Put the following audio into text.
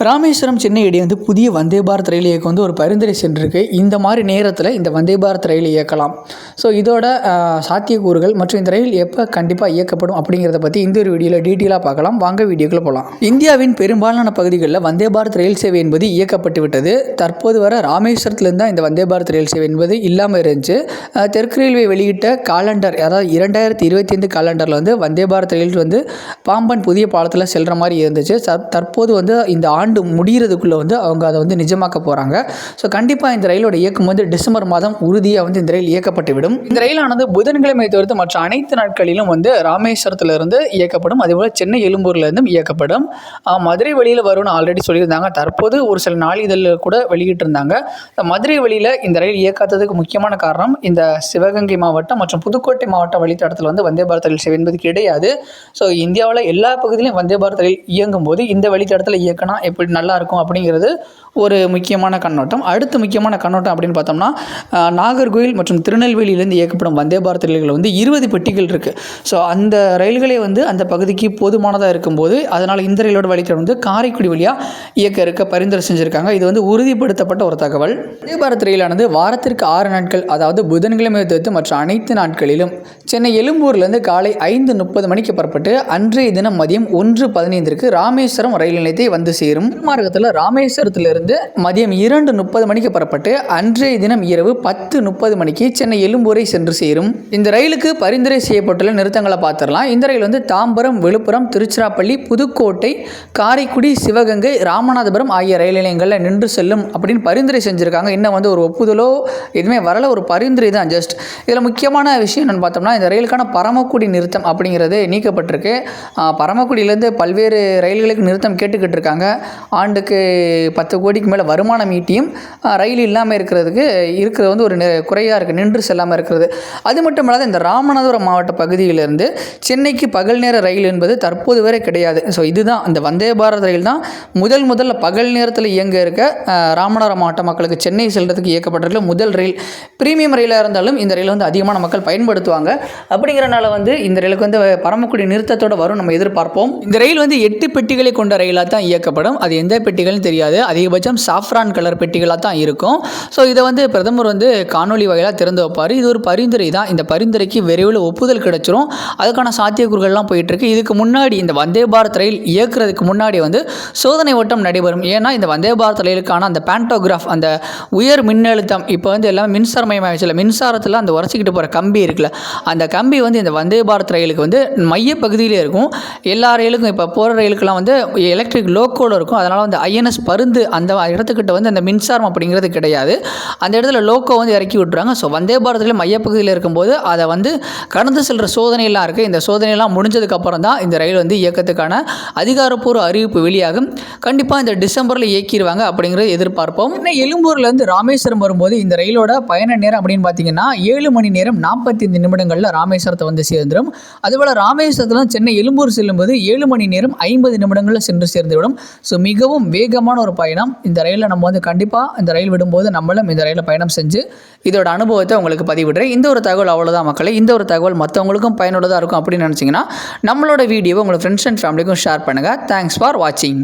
ராமேஸ்வரம் சென்னை இடையே வந்து புதிய வந்தே பாரத் ரயில் இயக்கம் வந்து ஒரு பரிந்துரை சென்றிருக்கு. இந்த மாதிரி நேரத்தில் இந்த வந்தே பாரத் ரயில் இயக்கலாம். ஸோ இதோட சாத்தியக்கூறுகள் மற்றும் இந்த ரயில் எப்போ கண்டிப்பாக இயக்கப்படும் அப்படிங்கிறத பற்றி இந்த ஒரு வீடியோவில் டீட்டெயிலாக பார்க்கலாம். வாங்க வீடியோக்குள்ளே போகலாம். இந்தியாவின் பெரும்பாலான பகுதிகளில் வந்தே பாரத் ரயில் சேவை என்பது இயக்கப்பட்டு விட்டது. தற்போது வர ராமேஸ்வரத்துலேருந்து தான் இந்த வந்தே பாரத் ரயில் சேவை என்பது இல்லாமல் இருந்துச்சு. தெற்கு ரயில்வே வெளியிட்ட காலண்டர், அதாவது 2025 காலண்டரில் வந்து வந்தே பாரத் ரயில் வந்து பாம்பன் புதிய பாலத்தில் செல்கிற மாதிரி இருந்துச்சு. தற்போது வந்து இந்த ஆண்டு முடிகிறதுக்குள்ளே வந்து அவங்க அதை வந்து நிஜமாக்க போகிறாங்க. ஸோ கண்டிப்பாக இந்த ரயிலோட இயக்கம் வந்து டிசம்பர் மாதம் உறுதியாக வந்து இந்த ரயில் இயக்கப்பட்டுவிடும். இந்த ரயிலானது புதன்கிழமை தவிர்த்து மற்ற அனைத்து நாட்களிலும் வந்து ராமேஸ்வரத்திலிருந்து இயக்கப்படும். அதேபோல் சென்னை எழும்பூர்லேருந்தும் இயக்கப்படும். மதுரை வழியில் வரும்னு ஆல்ரெடி சொல்லியிருந்தாங்க. தற்போது ஒரு சில நாளிதழில் கூட வெளியிட்டிருந்தாங்க. மதுரை வழியில் இந்த ரயில் இயக்காததுக்கு முக்கியமான காரணம் இந்த சிவகங்கை மாவட்டம் மற்றும் புதுக்கோட்டை மாவட்ட வழித்தடத்தில் வந்து வந்தே பாரத் ரயில் சேவை என்பது கிடையாது. ஸோ இந்தியாவில் எல்லா பகுதியிலும் வந்தே பாரத் ரயில் இயங்கும் போது இந்த வழித்தடத்தில் இயக்கினா எப்படி நல்லா இருக்கும் அப்படிங்கிறது ஒரு முக்கியமான கண்ணோட்டம். அடுத்த முக்கியமான கண்ணோட்டம் அப்படின்னு பார்த்தோம்னா, நாகர்கோவில் மற்றும் திருநெல்வேலியிலேருந்து இயக்கப்படும் வந்தே பாரத் ரயில்கள் வந்து 20 பெட்டிகள் இருக்குது. ஸோ அந்த ரயில்களே வந்து அந்த பகுதிக்கு போதுமானதாக இருக்கும்போது அதனால் இந்த ரயிலோட வழித்தடம் வந்து காரைக்குடி வழியாக இருக்க பரிந்துரை செஞ்சுருக்காங்க. இது வந்து உறுதிப்படுத்தப்பட்ட ஒரு தகவல். வந்தே பாரத் ரயிலானது வாரத்திற்கு 6 நாட்கள், அதாவது புதன்கிழமை தவிர்த்து மற்ற அனைத்து நாட்களிலும் சென்னை எழும்பூர்லேருந்து காலை 5:30 மணிக்கு புறப்பட்டு அன்றைய தினம் மதியம் 1:15 ராமேஸ்வரம் ரயில் நிலையத்தை வந்து சேரும். மார்க்கத்தில் ராமேஸ்வரத்திலிருந்து மதியம் 2:30 மணிக்கு புறப்பட்டு அன்றைய தினம் இரவு 10:30 மணிக்கு சென்னை எழும்பூரை சென்று சேரும். இந்த ரயிலுக்கு பரிந்துரை செய்யப்பட்டுள்ள நிறுத்தங்களை பார்த்துடலாம். இந்த ரயில் வந்து தாம்பரம், விழுப்புரம், திருச்சிராப்பள்ளி, புதுக்கோட்டை, காரைக்குடி, சிவகங்கை, ராமநாதபுரம் ஆகிய ரயில் நிலையங்களில் நின்று செல்லும் அப்படின்னு பரிந்துரை செஞ்சுருக்காங்க. இன்னும் வந்து ஒரு ஒப்புதலோ எதுவுமே வரல, ஒரு பரிந்துரை தான் ஜஸ்ட். இதில் முக்கியமான விஷயம் என்னென்னு பார்த்தோம்னா, இந்த ரயிலுக்கான பரமக்குடி நிறுத்தம் அப்படிங்கிறது நீக்கப்பட்டிருக்கு. பரமக்குடியிலேருந்து பல்வேறு ரயில்களுக்கு நிறுத்தம் கேட்டுக்கிட்டு இருக்காங்க. ஆண்டுக்கு 10 கோடிக்கு மேலே வருமானம் ஈட்டியும் ரயில் இல்லாமல் இருக்கிறது வந்து ஒரு குறையாக இருக்குது, நின்று செல்லாமல் இருக்கிறது. அது மட்டும் இல்லாத இந்த ராமநாதபுரம் மாவட்ட பகுதியிலிருந்து சென்னைக்கு பகல் நேர ரயில் என்பது தற்போது வரை கிடையாது. ஸோ இதுதான் இந்த வந்தே பாரத் ரயில் தான் முதல்ல பகல் நேரத்தில் இயங்க இருக்க ராமநாதபுரம் மாவட்ட மக்களுக்கு சென்னை செல்றதுக்கு இயக்கப்பட்டிருக்க முதல் ரயில். பிரீமியம் ரயிலாக இருந்தாலும் இந்த ரயில் வந்து அதிகமான மக்கள் பயன்படுத்துவாங்க. அப்படிங்கிறனால வந்து இந்த ரயிலுக்கு வந்து பரமக்குடி நிறுத்தத்தோடு வரும் நம்ம எதிர்பார்ப்போம். இந்த ரயில் வந்து 8 பெட்டிகளை கொண்ட ரயிலாக தான் இயக்கப்படும். அது எந்த பெட்டிகள்னு தெரியாது. அதிகபட்சம் சாஃப்ரான் கலர் பெட்டிகளாக தான் இருக்கும். ஸோ இதை வந்து பிரதமர் வந்து காணொலி வகையில் திறந்து வைப்பார். இது ஒரு பரிந்துரை தான். இந்த பரிந்துரைக்கு விரைவில் ஒப்புதல் கிடைச்சிரும். அதுக்கான சாத்தியக்கூறுகள்லாம் போயிட்டுருக்கு. இதுக்கு முன்னாடி இந்த வந்தே பாரத் ரயில் இயக்குறதுக்கு முன்னாடி வந்து சோதனை ஓட்டம் நடைபெறும். ஏன்னா இந்த வந்தே பாரத் ரயிலுக்கான அந்த பேண்டோகிராஃப், அந்த உயர் மின்னழுத்தம், இப்போ வந்து எல்லாமே மின்சாரமயமாகிடுச்சு. மின்சாரத்தில் அந்த உரசிக்கிட்டு போகிற கம்பி இருக்குல்ல, அந்த கம்பி வந்து இந்த வந்தே பாரத் ரயிலுக்கு வந்து மைய பகுதியிலே இருக்கும். எல்லா ரயிலுக்கும் இப்போ போகிற ரயிலுக்கெல்லாம் வந்து எலக்ட்ரிக் லோக்கோடு இருக்கும். அதனால் வந்து INS பருந்து அந்த இடத்துக்கிட்ட வந்து அந்த மின்சாரம் அப்படிங்கிறது கிடையாது. அந்த இடத்துல லோக்கோ வந்து இறக்கி விட்டுறாங்க. ஸோ வந்தே பாரத்தில் மையப்பகுதியில் இருக்கும்போது அதை வந்து கடந்து செல்கிற சோதனையெல்லாம் இருக்குது. இந்த சோதனையெல்லாம் முடிஞ்சதுக்கப்புறம் தான் இந்த ரயில் வந்து இயக்கத்துக்கான அதிகாரப்பூர்வ அறிவிப்பு வெளியாகும். கண்டிப்பாக இந்த டிசம்பரில் இயக்கிடுவாங்க அப்படிங்கிறது எதிர்பார்ப்போம். இன்னும் எழும்பூர்லேருந்து ராமேஸ்வரம் வரும்போது இந்த ரயிலோட பயண நேரம் அப்படின்னு பார்த்தீங்கன்னா 7 மணி நேரம் 45 நிமிடங்களில் ராமேஸ்வரத்தை வந்து சேர்ந்துடும். அதுபோல் ராமேஸ்வரத்தில் சென்னை எழும்பூர் செல்லும்போது 7 மணி நேரம் 50 நிமிடங்களில் சென்று சேர்ந்துவிடும். ஸோ மிகவும் வேகமான ஒரு பயணம். இந்த ரயிலில் நம்ம வந்து கண்டிப்பாக இந்த ரயில் விடும்போது நம்மளும் இந்த ரயிலில் பயணம் செஞ்சு இதோட அனுபவத்தை உங்களுக்கு பதிவிடுறேன். இந்த ஒரு தகவல் அவ்வளோதான் மக்களே. இந்த ஒரு தகவல் மற்றவங்களுக்கும் பயனுள்ளதாக இருக்கும் அப்படின்னு நினச்சிங்கன்னா நம்மளோட வீடியோவை உங்களோட ஃப்ரெண்ட்ஸ் அண்ட் ஃபேமிலிக்கும் ஷேர் பண்ணுங்கள். தேங்க்ஸ் ஃபார் வாட்சிங்.